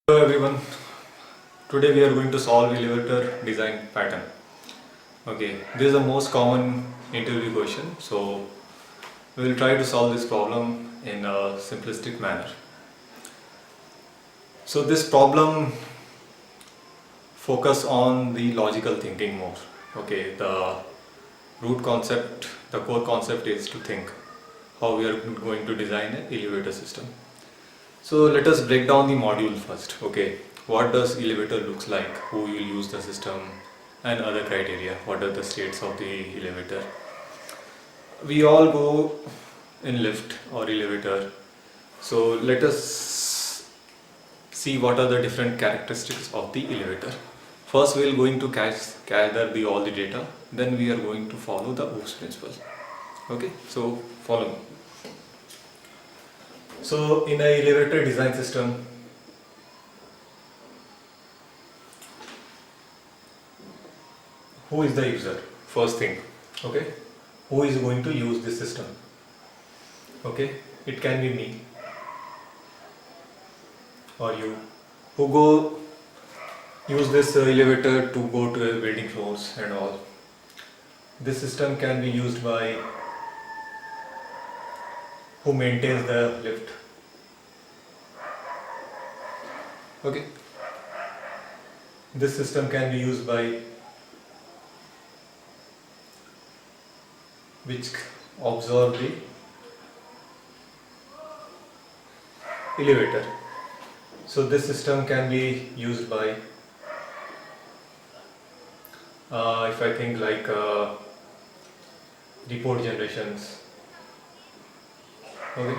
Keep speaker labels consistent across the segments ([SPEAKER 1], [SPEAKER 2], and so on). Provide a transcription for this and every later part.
[SPEAKER 1] Hello everyone, today we are going to solve elevator design pattern. Okay, this is the most common interview question, so we will try to solve this problem in a simplistic manner. So this problem focus on the logical thinking more. Okay, the root concept, the core concept is to think how we are going to design an elevator system. So let us break down the module first. Okay, what does elevator looks like, who will use the system, and other criteria, what are the states of the elevator. We all go in lift or elevator, so let us see what are the different characteristics of the elevator. First we are going to gather all the data, then we are going to follow the OOPS principle. Okay, so follow me. So in an elevator design system, who is the user? First thing, okay, who is going to use this system? Okay, it can be me or you, who go use this elevator to go to a building floors and all. This system can be used by who maintains the lift. Okay, this system can be used by which observe the elevator. So this system can be used by if I think like report generations. Okay.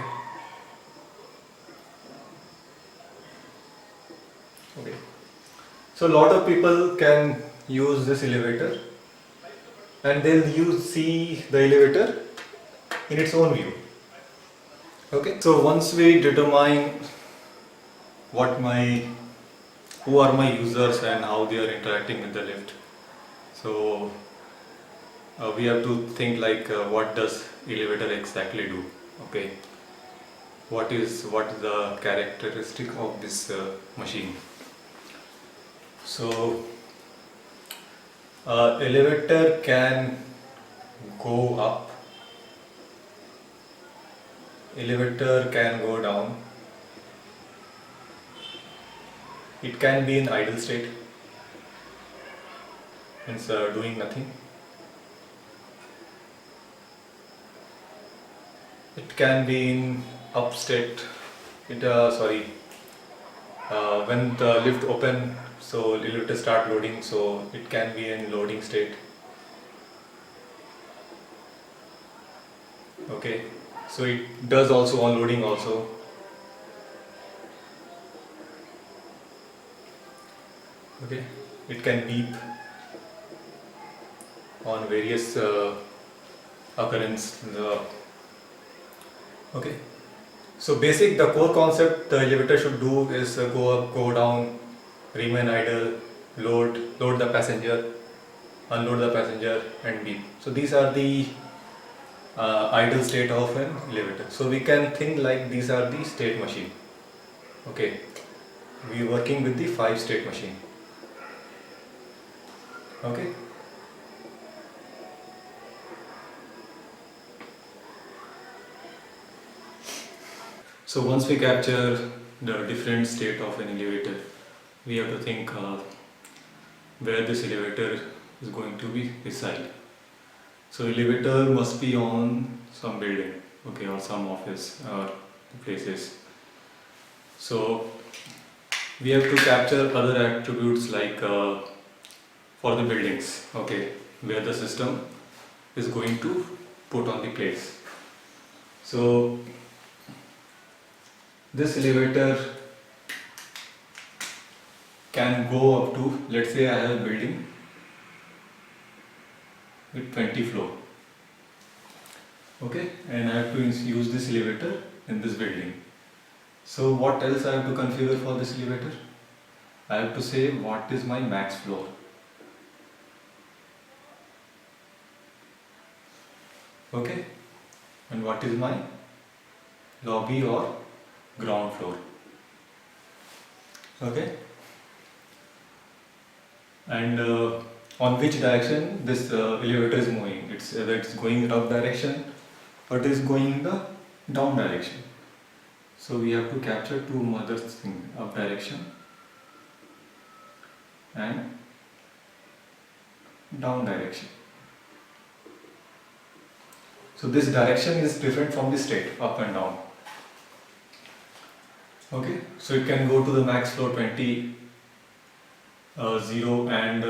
[SPEAKER 1] Okay. So a lot of people can use this elevator and they'll see the elevator in its own view. Okay. So once we determine who are my users and how they are interacting with the lift, so we have to think like what does elevator exactly do. Okay, what is the characteristic of this machine. So elevator can go up, elevator can go down, it can be in idle state, means doing nothing. It can be in up state. When the lift open, so elevator start loading, so it can be in loading state. Okay, so it does also unloading also. Okay, it can beep on various occurrence. Okay, so the core concept the elevator should do is go up, go down, remain idle, load the passenger, unload the passenger, and beep. So these are the idle state of an elevator. So we can think like these are the state machine. Okay, we are working with the 5-state machine. Okay. So once we capture the different state of an elevator, we have to think where this elevator is going to be reside. So elevator must be on some building, okay, or some office or places. So we have to capture other attributes like for the buildings, okay, where the system is going to put on the place. So this elevator can go up to, let's say I have a building with 20 floor, okay, and I have to use this elevator in this building. So what else I have to configure for this elevator? I have to say what is my max floor. Okay, and what is my lobby or ground floor. Okay, and on which direction this elevator is moving. It's whether it's going in up direction or it is going in the down direction. So we have to capture two mothers thing, up direction and down direction. So this direction is different from the state, up and down. Okay, so it can go to the max floor 20, 0, and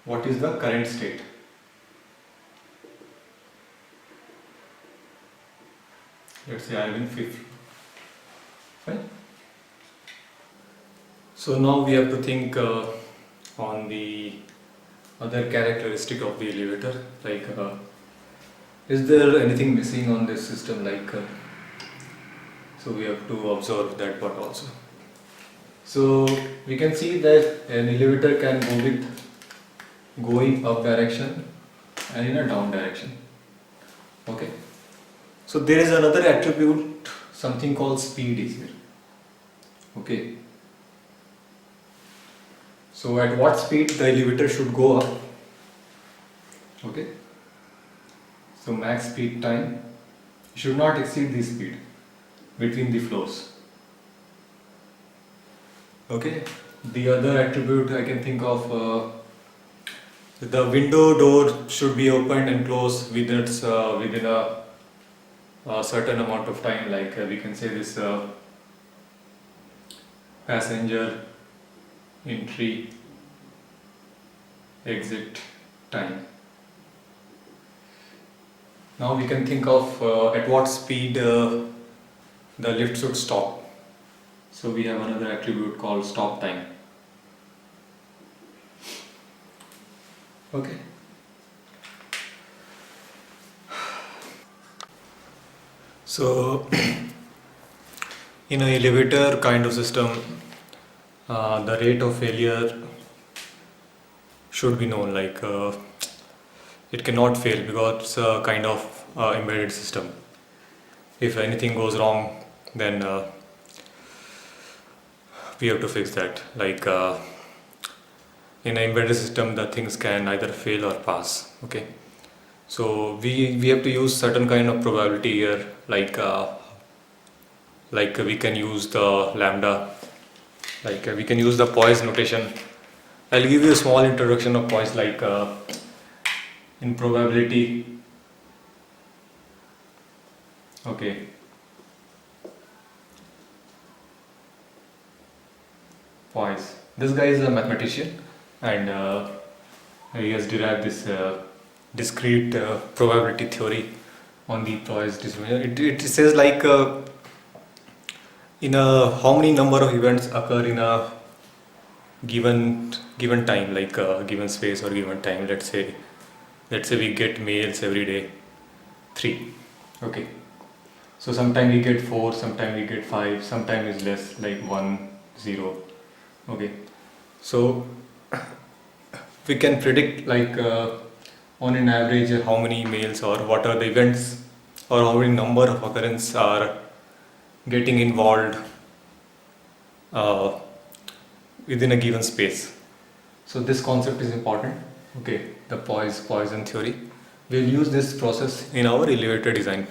[SPEAKER 1] what is the current state? Let's say I am in 5th. Fine. So now we have to think on the other characteristic of the elevator, like is there anything missing on this system, like so we have to observe that part also. So we can see that an elevator can go with going up direction and in a down direction. Okay, so there is another attribute, something called speed is here. Okay, so at what speed the elevator should go up? Okay, so max speed time should not exceed the speed between the floors. Okay, the other attribute I can think of, the window door should be opened and closed within a certain amount of time, like we can say this passenger entry exit time. Now we can think of at what speed the lift should stop. So we have another attribute called stop time. Okay. So in an elevator kind of system, the rate of failure should be known, like it cannot fail because it's a kind of embedded system. If anything goes wrong, then we have to fix that. Like in an embedded system, the things can either fail or pass. Okay, so we have to use certain kind of probability here, like we can use the lambda, like we can use the Poisson notation. I'll give you a small introduction of Poisson, like in probability. Okay, Poisson. This guy is a mathematician, and he has derived this discrete probability theory on the Poisson distribution. It says like in a how many number of events occur in a given time, like given space or given time. Let's say we get mails every day, 3. Okay, so sometime we get 4, sometime we get 5, sometime is less, like 1, 0. Okay, so we can predict, like on an average how many mails or what are the events or how many number of occurrences are getting involved within a given space. So this concept is important. Okay, the Poisson theory. We'll use this process in our elevator design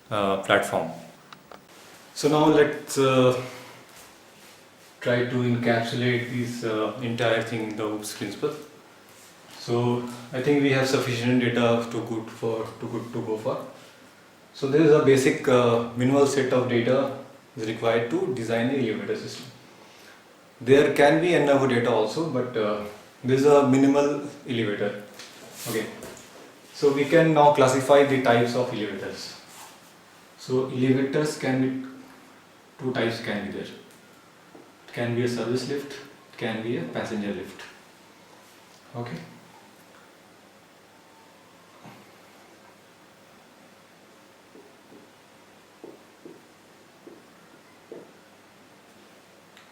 [SPEAKER 1] platform. So now let's try to encapsulate this entire thing in the OOPS principle. So I think we have sufficient data to go for. So there is a basic minimal set of data is required to design an elevator system. There can be enough data also, but this is a minimal elevator. Okay, so we can now classify the types of elevators. So elevators can be two types can be there. It can be a service lift, it can be a passenger lift. Okay.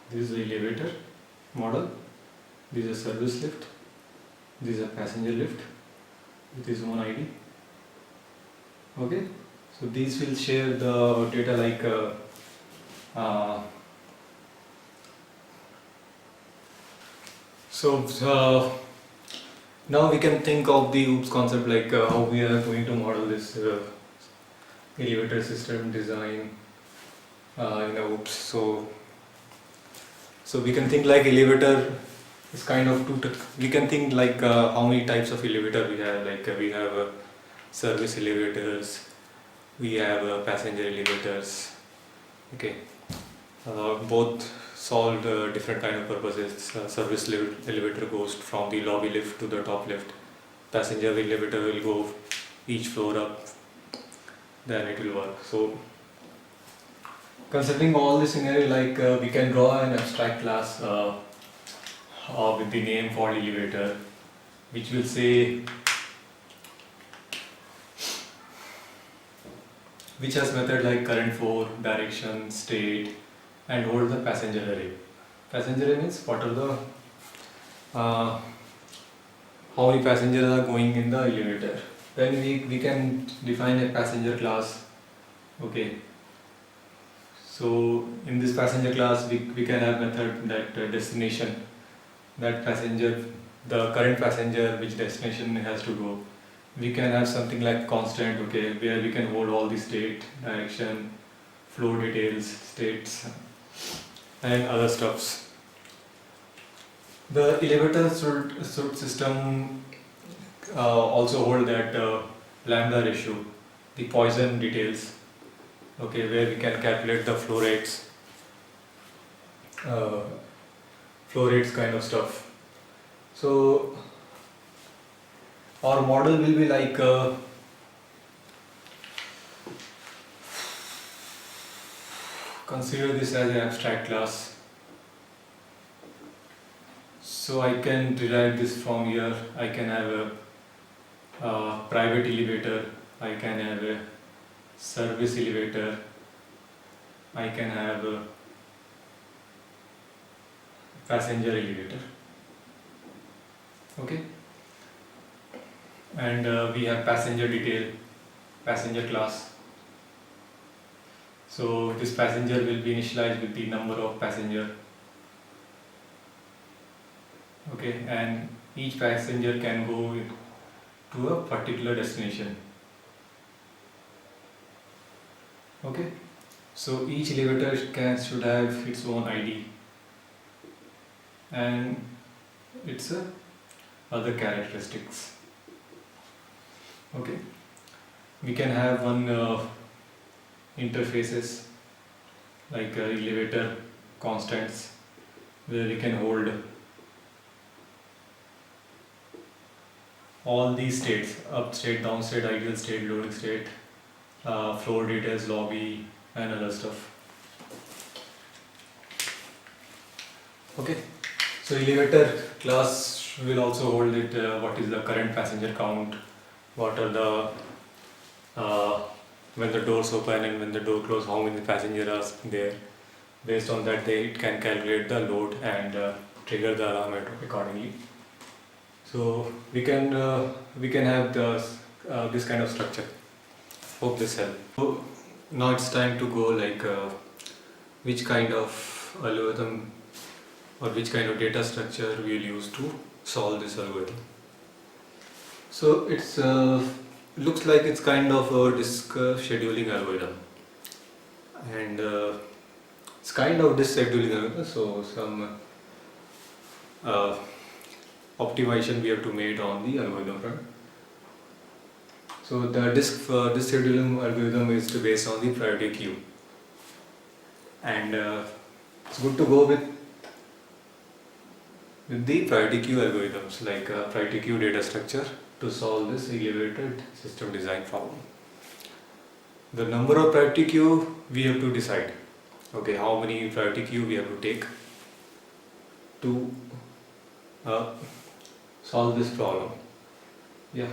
[SPEAKER 1] This is the elevator model, this is a service lift, this is a passenger lift with its own ID. Okay, so these will share the data like So now we can think of the OOPS concept, like how we are going to model this elevator system design in a OOPS. So we can think like elevator is kind of we can think like how many types of elevator we have. Like we have service elevators, we have passenger elevators. Okay, both solve different kind of purposes. Service elevator goes from the lobby lift to the top lift. Passenger elevator will go each floor up, then it will work. So considering all this scenario, like we can draw an abstract class with the name for elevator, which will say which has method like current flow, direction, state, and hold the passenger array. Passenger array means what are the how many passengers are going in the elevator. Then we can define a passenger class. Okay. So in this passenger class we can have method that destination, that passenger, the current passenger, which destination it has to go. We can have something like constant, okay, where we can hold all the state, direction, flow details, states, and other stuffs. The elevator should system also hold that lambda ratio, the Poisson details, okay, where we can calculate the flow rates kind of stuff. So our model will be like consider this as an abstract class. So I can derive this from here. I can have a private elevator, I can have a service elevator, I can have a passenger elevator. Okay, and we have passenger detail, passenger class. So this passenger will be initialized with the number of passenger. Okay, and each passenger can go to a particular destination. Okay, so each elevator should have its own ID and its other characteristics. Okay, we can have one interfaces like elevator constants, where we can hold all these states: up state, down state, ideal state, loading state, floor details, lobby, and other stuff. Okay, so elevator class will also hold it what is the current passenger count, what are the when the doors open and when the door close, how many passengers are there. Based on that, it can calculate the load and trigger the alarm accordingly. So we can have this kind of structure. Hope this helps. So now it's time to go like which kind of algorithm or which kind of data structure we will use to solve this algorithm. So it's looks like it's kind of a disk scheduling algorithm, and it's kind of disk scheduling algorithm. So some optimization we have to make on the algorithm front. So the disk scheduling algorithm is based on the priority queue, and it's good to go with the priority queue algorithms like priority queue data structure to solve this elevated system design problem. The number of priority queue we have to decide. Okay, how many priority queue we have to take to solve this problem. Yeah.